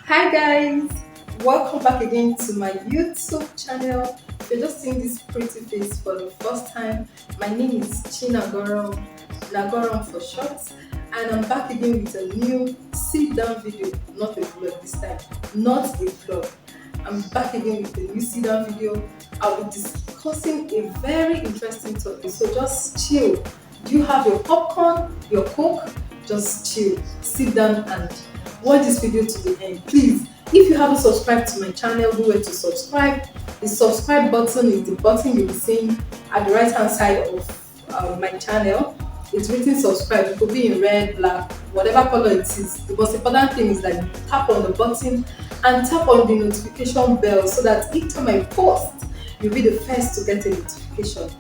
Hi guys, welcome back again to my YouTube channel. If you're just seeing this pretty face for the first time, my name is Chinagorom, Nagorom for short, and I'm back again with a new sit down video, not a vlog this time, not a vlog. I'm back again with a new sit down video. I'll be discussing a very interesting topic, so just chill. Do you have your popcorn, your coke? Just chill, sit down and watch this video to the end. Please, if you haven't subscribed to my channel, do well to subscribe. The subscribe button is the button you'll be seeing at the right hand side of my channel. It's written subscribe. It could be in red, black, whatever color it is. The most important thing is that you tap on the button and tap on the notification bell so that each time I post, you'll be the first to get a notification.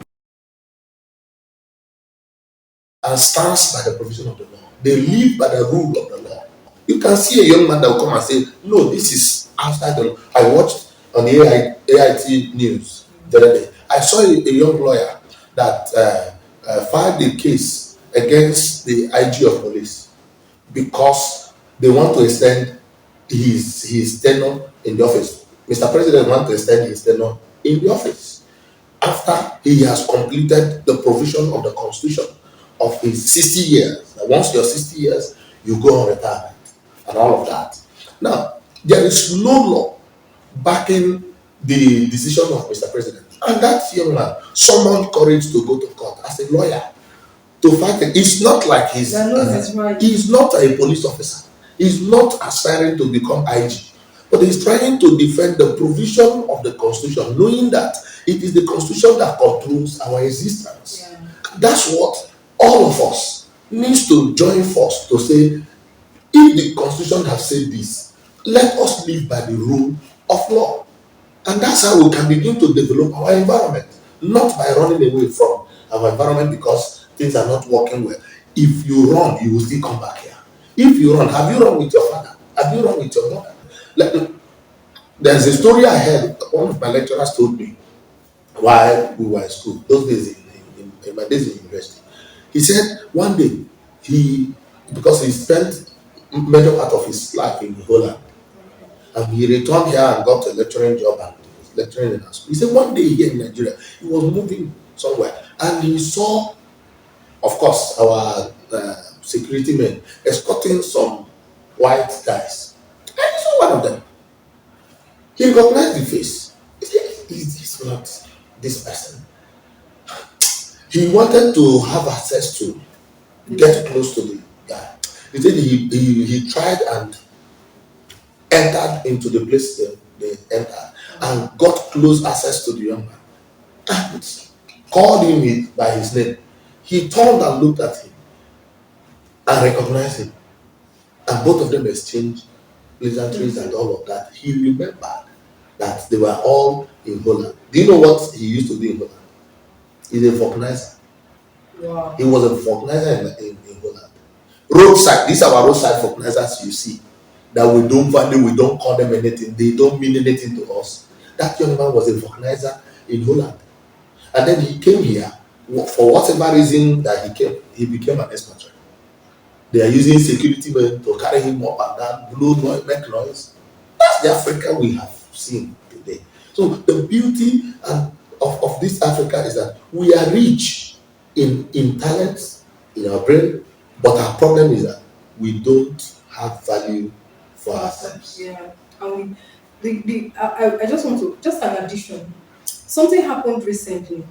And stands by the provision of the law. They live by the rule of the law. You can see a young man that will come and say, no, this is outside the law. I watched on the AIT news the other day. I saw a young lawyer that filed a case against the IG of police because they want to extend his tenure in the office. Mr. President wants to extend his tenure in the office after he has completed the provision of the Constitution of his 60 years. Now, once you're 60 years, you go on retirement and all of that. Now, there is no law backing the decision of Mr. President. And that young man summoned courage to go to court as a lawyer to fight it. It's not like he's not a police officer. He's not aspiring to become IG, but he's trying to defend the provision of the Constitution, knowing that it is the Constitution that controls our existence. Yeah. That's what all of us needs to join force to say, if the Constitution has said this, let us live by the rule of law. And that's how we can begin to develop our environment, not by running away from our environment because things are not working well. If you run, you will still come back here. If you run, have you run with your father? Have you run with your mother? There's a story I heard, one of my lecturers told me while we were in school, those days in my days in university. He said one day, because he spent major part of his life in Holland, and he returned here and got a lecturing job and was lecturing in our school. He said one day here in Nigeria, he was moving somewhere and he saw, of course, our security men escorting some white guys. And he saw one of them. He recognized the face. He said, is this not this person? He wanted to have access to get close to the guy. He said he tried and entered into the place they entered and got close access to the young man and called him by his name. He turned and looked at him and recognized him, and both of them exchanged pleasantries and all of that. He remembered that they were all in Holland. Do you know what he used to do in Holland? He's a vulcanizer. Wow. He was a vulcanizer in Holland. Roadside, these are our roadside vulcanizers you see that we don't value, we don't call them anything, they don't mean anything to us. That young man was a vulcanizer in Holland. And then he came here, for whatever reason that he came, he became an expatriate. They are using security men to carry him up and down, blow noise, make noise. That's the Africa we have seen today. So the beauty of this Africa is that we are rich in talents, in our brain, but our problem is that we don't have value for ourselves. Yeah, and I just want to just an addition. Something happened recently.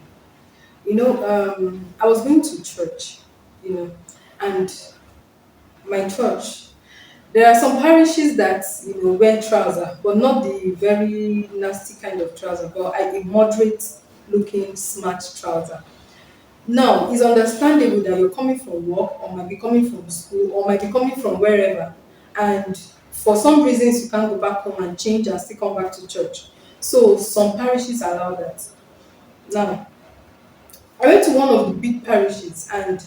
I was going to church, and my church. There are some parishes that wear trouser, but not the very nasty kind of trouser, but a moderate looking smart trouser. Now, it's understandable that you're coming from work, or might be coming from school, or might be coming from wherever, and for some reasons you can't go back home and change and still come back to church. So some parishes allow that. Now, I went to one of the big parishes and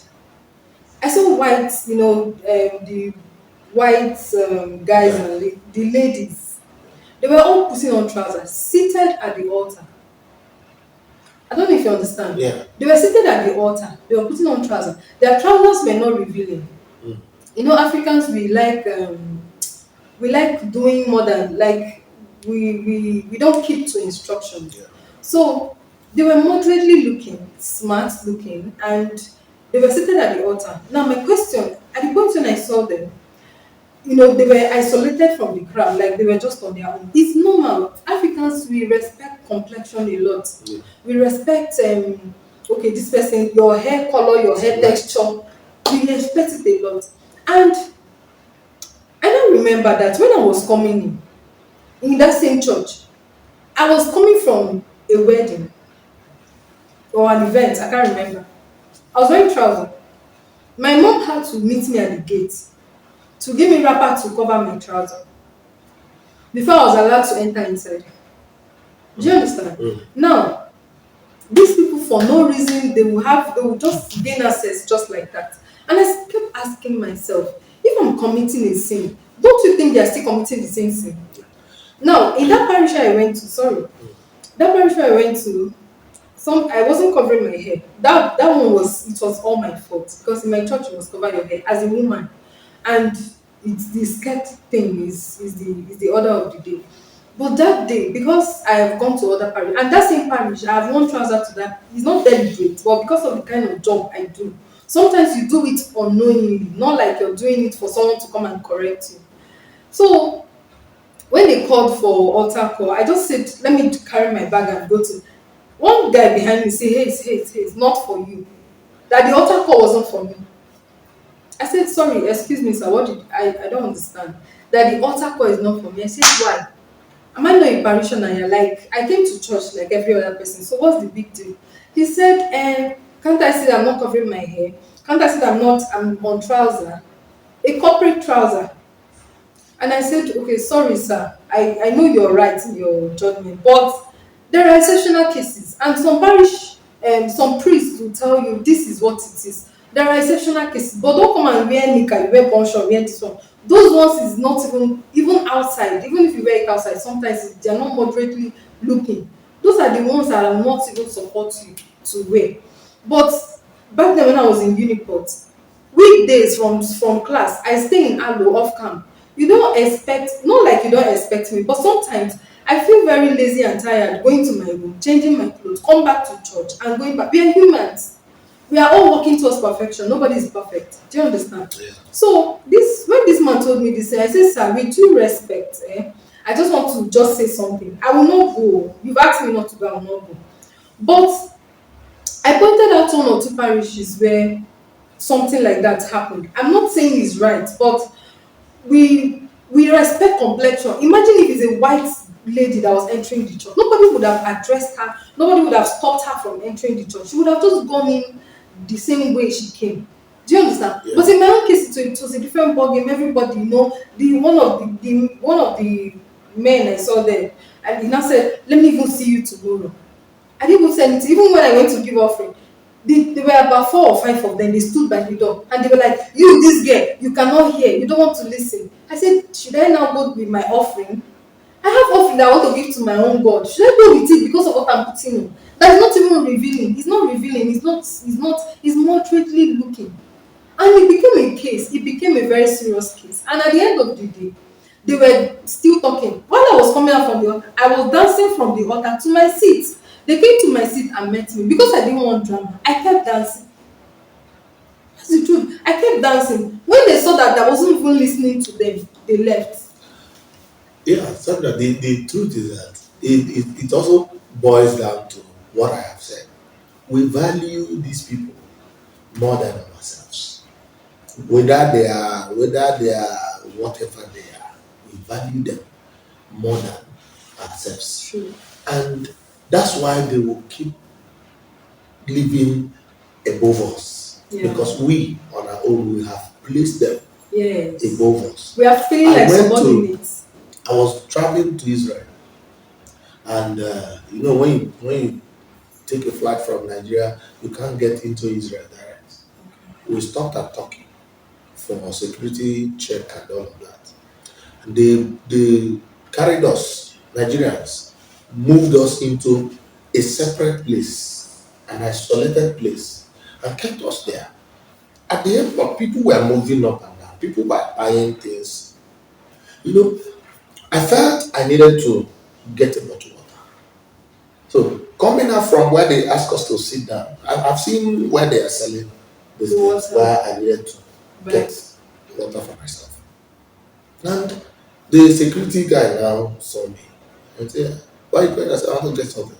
I saw white, the white guys Yeah. and the ladies. They were all putting on trousers, seated at the altar. I don't know if you understand. Yeah. They were seated at the altar. They were putting on trousers. Their trousers were not revealing. Mm. Africans we like we like doing more than like we don't keep to instructions. Yeah. So they were moderately looking, smart looking, and they were seated at the altar. Now my question, at the point when I saw them, they were isolated from the crowd, like they were just on their own. It's normal. Africans, we respect complexion a lot. Yeah. We respect, okay, this person, your hair color, your hair Right. texture, we respect it a lot. And I don't remember that when I was coming in that same church, I was coming from a wedding or an event, I can't remember. I was wearing trousers. My mom had to meet me at the gate to give me wrapper to cover my trouser before I was allowed to enter inside. Do you understand? Mm. Now, these people for no reason they will just gain access just like that. And I kept asking myself, if I'm committing a sin, don't you think they are still committing the same sin? Now, in that parish I went to, sorry, that parish I went to, some I wasn't covering my hair. That one was all my fault because in my church you must cover your hair as a woman, and it's the skirt thing is the order of the day. But that day, because I have gone to other parish and that same parish, I have one trouser to that. It's not deliberate, but because of the kind of job I do, sometimes you do it unknowingly, not like you're doing it for someone to come and correct you. So when they called for altar call, I just said, let me carry my bag and go to. One guy behind me say, hey, it's not for you. That the altar call wasn't for me. I said, sorry, excuse me, sir. What did I don't understand. That the altar call is not for me. I said, why? Am I not a parishioner? You're like, I came to church like every other person. So what's the big deal? He said, can't I say that I'm not covering my hair? Can't I say that I'm on trouser? A corporate trouser. And I said, okay, sorry, sir. I know you're right in your judgment, but there are exceptional cases, and some priests will tell you this is what it is. There are exceptional cases, but don't come and wear nika, you wear poncho, wear this one. Those ones is not even outside. Even if you wear it outside, sometimes they are not moderately looking. Those are the ones that are not even support you to wear. But back then when I was in Uniport, weekdays from class I stay in Alo off camp. You don't expect, not like you don't expect me, but sometimes I feel very lazy and tired going to my room, changing my clothes, come back to church and going back. We are humans. We are all working towards perfection. Nobody is perfect. Do you understand? Yeah. So this when this man told me this, I said, sir, with due respect, I just want to just say something. I will not go. You've asked me not to go, I will not go. But I pointed out one or two parishes where something like that happened. I'm not saying it's right, but we respect complexion. Imagine if it's a white lady that was entering the church. Nobody would have addressed her, nobody would have stopped her from entering the church. She would have just gone in the same way she came. Do you understand? Yeah. But in my own case, it was a different ballgame. Everybody, the one of the men I saw there, and he now said, let me even see you tomorrow. I didn't even say anything. Even when I went to give offering, there were about 4 or 5 of them. They stood by the door and they were like, you, this girl, you cannot hear, you don't want to listen. I said, should I now go with my offering? I have offering that I want to give to my own God. Should I go with it because of what I'm putting on? That's not even revealing. It's not revealing. It's moderately looking. And it became a case. It became a very serious case. And at the end of the day, they were still talking. While I was coming out from the altar, I was dancing from the altar to my seat. They came to my seat and met me because I didn't want drama. I kept dancing. That's the truth. I kept dancing. When they saw that I wasn't even listening to them, they left. Yeah, Sandra, the truth is that it also boils down to what I have said. We value these people more than ourselves. Whether they are whatever they are, we value them more than ourselves. True. And that's why they will keep living above us. Yeah. Because we on our own we have placed them Yes. above us. We are feeling I like went to- subordinates. I was traveling to Israel, and when you take a flight from Nigeria, you can't get into Israel direct. We stopped at Turkey for security check and all of that. And they carried us, Nigerians, moved us into a separate place, an isolated place, and kept us there. At the airport, people were moving up and down. People were buying things. You know, I felt I needed to get a bottle of water. So coming out from where they asked us to sit down, I've seen where they are selling these The things, water. where I needed to But get water for myself. And the security guy now saw me and said, "Why are you going?" I said, "I want to get something."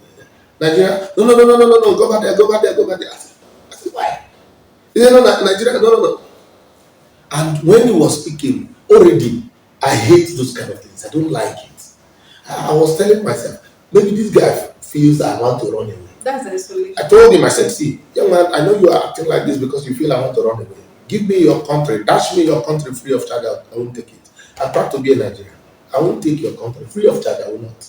Nigeria, no, no, no, no, no, no, no, go back there, go back there, go back there. I said, "Why?" He said, "No, Nigeria, no, no, no." And when he was speaking, already I hate those kind of things. I don't like it. I was telling myself, maybe this guy feels I want to run away. that's the I isolation. told him, I said, "See, young man, I know you are acting like this because you feel I want to run away. Give me your country, dash me your country free of charge. I won't take it. I'm proud to be a Nigerian. I won't take your country free of charge. I will not."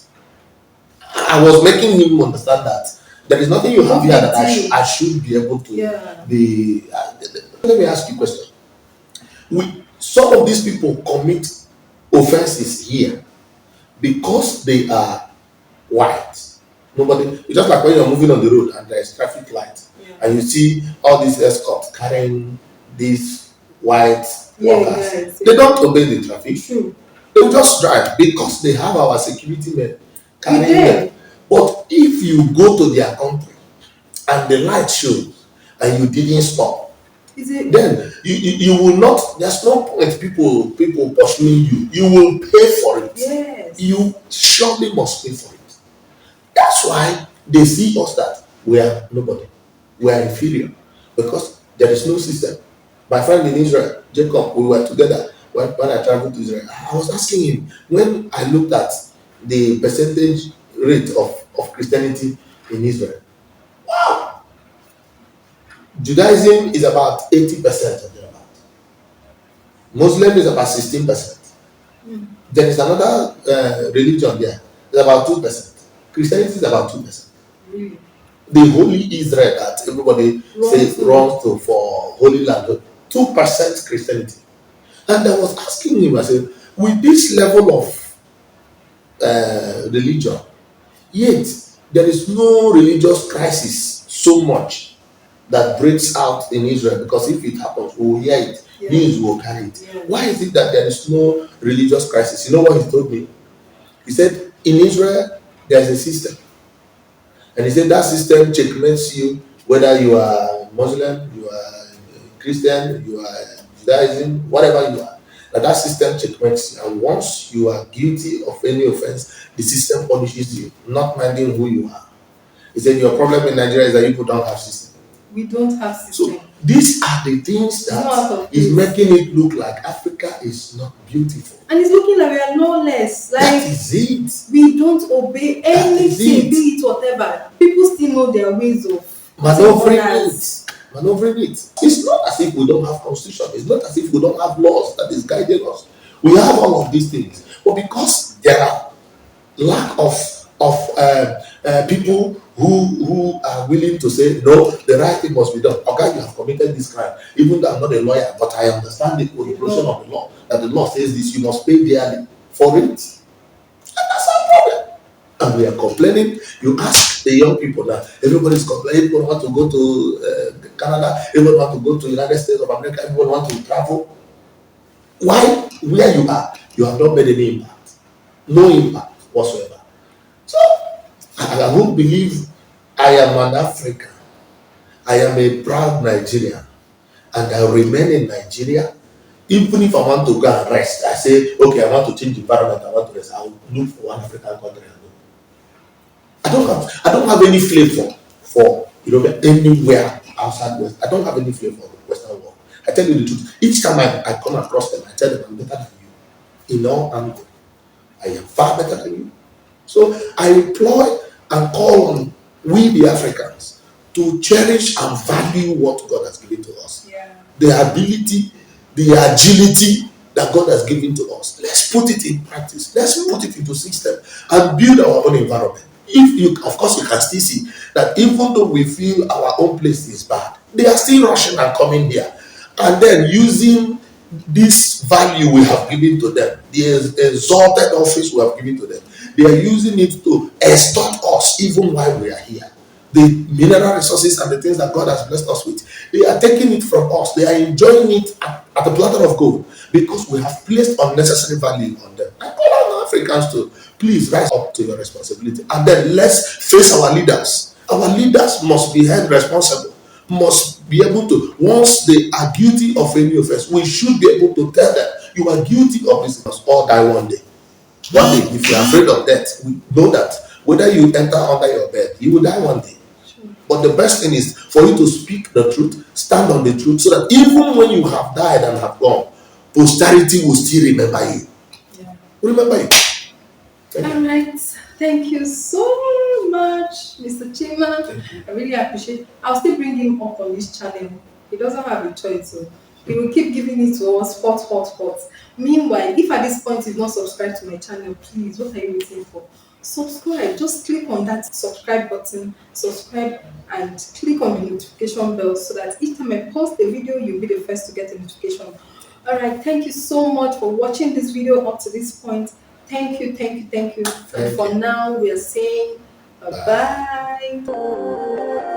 I was making him understand that there is nothing you have here that I should be able to Yeah. be. Let me ask you a question. Some of these people commit offenses here because they are white. Nobody, it's just like when you're moving on the road and there's traffic light, Yeah. and you see all these escorts carrying these white Yeah, workers. guys. They don't obey the traffic. True. They will just drive because they have our security men carrying there. them. But if you go to their country and the light shows and you didn't stop, Is it? then you will not. There's no point people pursuing you. You will pay for it. Yes. You surely must pay for it. That's why they see us that we are nobody, we are inferior, because there is no system. My friend in Israel, Jacob, we were together when I traveled to Israel. I was asking him, when I looked at the percentage rate of Christianity in Israel, Judaism is about 80% of thereabout. Muslim is about 16%. There is another religion there, it's about 2%. Christianity is about 2%. Really? The holy Israel that everybody says runs to for holy land, 2% Christianity. And I was asking him, I said, with this level of religion, yet there is no religious crisis so much that breaks out in Israel, because if it happens, we will hear it, Yeah. news will carry it. Yeah. Why is it that there is no religious crisis? You know what he told me? He said, in Israel, there is a system. And he said that system checkmates you whether you are Muslim, you are Christian, you are Judaism, whatever you are. That system checkmates you. And once you are guilty of any offense, the system punishes you, not minding who you are. He said your problem in Nigeria is that people don't have system. We don't have system. So these are the things that is making it look like Africa is not beautiful. And it's looking like we are lawless. Like, that is it. We don't obey anything, be it whatever. People still know their ways of maneuvering it. It's not as if we don't have constitution. It's not as if we don't have laws that is guiding us. We have all of these things, but because there are lack of people who are willing to say no, the right thing must be done. Okay, you have committed this crime. Even though I'm not a lawyer, but I understand the provision of the law. That the law says this, you must pay dearly for it. And that's our problem. And we are complaining. You ask the young people now, everybody's complaining. Everyone want to go to Canada. Everyone want to go to United States of America. Everyone want to travel. Why? Where you are, you have not made any impact. No impact whatsoever. So I won't believe I am an African. I am a proud Nigerian, and I remain in Nigeria. Even if I want to go and rest, I say, okay, I want to change the environment. I want to rest. I will look for one African country and go. I don't have any flavor for anywhere outside West. I don't have any flavor for the Western world. I tell you the truth. Each time I come across them, I tell them I'm better than you. In all angle, I am far better than you. So I employ and call on we the Africans to cherish and value what God has given to us. Yeah. The ability, the agility that God has given to us. Let's put it in practice. Let's put it into system and build our own environment. If you, of course, you can still see that even though we feel our own place is bad, they are still rushing and coming here, and then using this value we have given to them, the exalted office we have given to them, they are using it to extort us even while we are here. the mineral resources and the things that God has blessed us with. They are taking it from us. They are enjoying it at a platter of gold because we have placed unnecessary value on them. I call on Africans to please rise up to your responsibility. And then let's face our leaders. Our leaders must be held responsible, must be able to, once they are guilty of any offense, we should be able to tell them, you are guilty of this, you must all die one day. One day, if you're afraid of death, we know that whether you enter under your bed, you will die one day. But the best thing is for you to speak the truth, stand on the truth, so that even when you have died and have gone, posterity will still remember you. Yeah. Remember you. All right. Thank you so much, Mr. Chima. I really appreciate it. I'll still bring him up on this channel. He doesn't have a choice, so he will keep giving it to us hot, hot, hot. Meanwhile, if at this point you've not subscribed to my channel, please, what are you waiting for? Subscribe. Just click on that subscribe button, subscribe, and click on the notification bell so that each time I post a video, you'll be the first to get a notification. All right, thank you so much for watching this video up to this point. Thank you, thank you, thank you. And for now, we are saying bye bye.